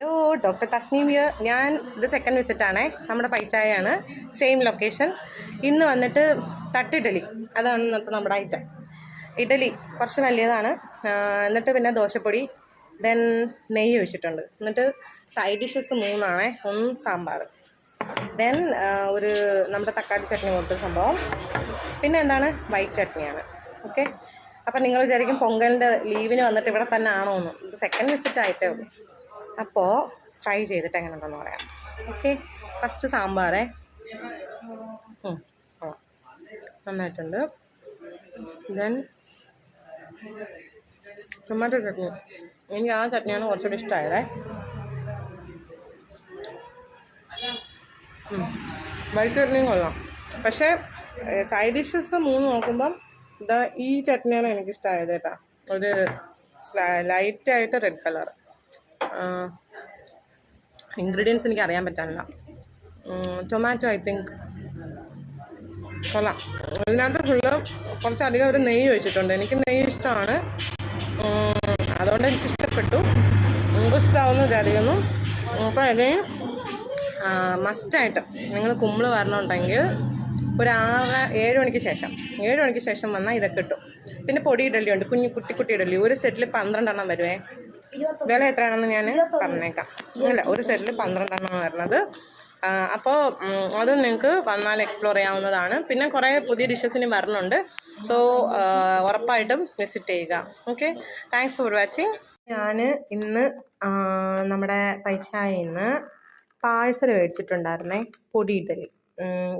Hello doctor Tasneem here. ഇത് second വിസിറ്റാണേ. നമ്മുടെ പൈച്ചായാണ്, same location. ഇന്ന് വന്നിട്ട് തട്ടിഡലി, അതാണ് ഇന്നത്തെ നമ്മുടെ ഐറ്റം. ഇഡലി കുറച്ച് വലിയതാണ്. എന്നിട്ട് പിന്നെ ദോശപ്പൊടി, ദെൻ നെയ്യ് ഒഴിച്ചിട്ടുണ്ട്. എന്നിട്ട് സൈഡ് ഡിഷസ് 3 ഒന്ന് സാമ്പാർ, ദെൻ ഒരു നമ്മുടെ തക്കാളി ചട്നി പോലത്തെ സംഭവം, പിന്നെ എന്താണ് വൈറ്റ് ചട്നിയാണ്. ഓക്കെ, അപ്പം നിങ്ങൾ വിചാരിക്കും പൊങ്കലിൻ്റെ ലീവിന് വന്നിട്ട് ഇവിടെ തന്നെ ആണോ എന്ന്. ഇത് സെക്കൻഡ് വിസിറ്റ് ആയിട്ടേ ഉള്ളൂ. അപ്പോൾ ട്രൈ ചെയ്തിട്ട് എങ്ങനെ ഉണ്ടെന്ന് പറയാം. ഓക്കെ, ഫസ്റ്റ് സാമ്പാറേ നന്നായിട്ടുണ്ട്. ദെൻ ടൊമാറ്റോ ചട്നി, എനിക്ക് ആ ചട്നിയാണ് കുറച്ചുകൂടി ഇഷ്ടമായതേ. വൈറ്റ് ചട്നിയും കൊള്ളാം. പക്ഷേ സൈഡ് ഡിഷസ് 3 നോക്കുമ്പം ഈ ചട്നിയാണ് എനിക്കിഷ്ടമായത് കേട്ടോ. ഒരു ലൈറ്റായിട്ട് റെഡ് കളർ. ഇൻഗ്രീഡിയൻസ് എനിക്ക് അറിയാൻ പറ്റാനില്ല. ടൊമാറ്റോ ഐ തിങ്ക് കൊള്ളാം. അതിനകത്ത് ഫുള്ള് കുറച്ചധികം ഒരു നെയ്യ് ഒഴിച്ചിട്ടുണ്ട്. എനിക്ക് നെയ്യ് ഇഷ്ടമാണ്, അതുകൊണ്ട് എനിക്ക് ഇഷ്ടപ്പെട്ടു. നിങ്ങൾക്ക് ഇഷ്ടമാവുമെന്ന് വിചാരിക്കുന്നു. അപ്പോൾ അഗൈൻ മസ്റ്റായിട്ട് നിങ്ങൾ കുമ്പിള് വരണമെന്നുണ്ടെങ്കിൽ ഒരു 7 മണിക്ക് ശേഷം വന്നാൽ ഇതൊക്കെ കിട്ടും. പിന്നെ പൊടി ഇഡലി ഉണ്ട്, കുട്ടി ഇഡലി. ഒരു സെറ്റിൽ 12 എണ്ണം വരുവേ. വില എത്രയാണെന്ന് ഞാൻ പറഞ്ഞേക്കാം. അല്ല, ഒരു സെറ്റിൽ 12 എണ്ണം വരുന്നത്. അപ്പോൾ അത് നിങ്ങൾക്ക് വന്നാൽ എക്സ്പ്ലോർ ചെയ്യാവുന്നതാണ്. പിന്നെ കുറേ പുതിയ ഡിഷസിന് വരുന്നുണ്ട്. സോ ഉറപ്പായിട്ടും വിസിറ്റ് ചെയ്യുക. Okay, thanks for watching. ഞാൻ ഇന്ന് നമ്മുടെ പൈച്ചായിൽ നിന്ന് പാഴ്സൽ മേടിച്ചിട്ടുണ്ടായിരുന്നേ, പൊടി ഇഡലി.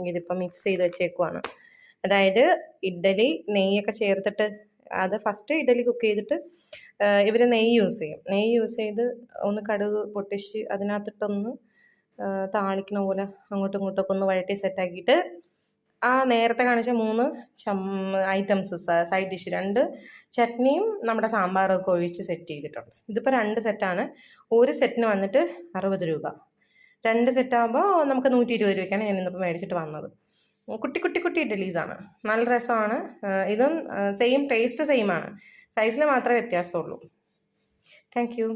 ഇതിപ്പോൾ മിക്സ് ചെയ്ത് വെച്ചേക്കുവാണ്. അതായത് ഇഡലി നെയ്യൊക്കെ ചേർത്തിട്ട്, അത് ഫസ്റ്റ് ഇഡലി കുക്ക് ചെയ്തിട്ട് ഇവർ നെയ്യ് യൂസ് ചെയ്ത് ഒന്ന് കടുക് പൊട്ടിച്ച് അതിനകത്തിട്ടൊന്ന് താളിക്കണ പോലെ അങ്ങോട്ടും ഇങ്ങോട്ടൊക്കെ ഒന്ന് വഴറ്റി സെറ്റാക്കിയിട്ട് ആ നേരത്തെ കാണിച്ച 3 ഐറ്റംസ് സൈഡ് ഡിഷ്, 2 ചട്നിയും നമ്മുടെ സാമ്പാറൊക്കെ ഒഴിച്ച് സെറ്റ് ചെയ്തിട്ടുണ്ട്. ഇതിപ്പോൾ 2 സെറ്റാണ്. ഒരു സെറ്റിന് വന്നിട്ട് 60 രൂപ. 2 സെറ്റാകുമ്പോൾ നമുക്ക് 120 രൂപയ്ക്കാണ് ഞാൻ ഇന്നിപ്പോൾ മേടിച്ചിട്ട് വന്നത്. കുട്ടി ഇഡലീസാണ്, നല്ല രസമാണ്. ഇതും സെയിം ടേസ്റ്റ്, സെയിമാണ്. സൈസിൽ മാത്രമേ വ്യത്യാസമുള്ളൂ. Thank you.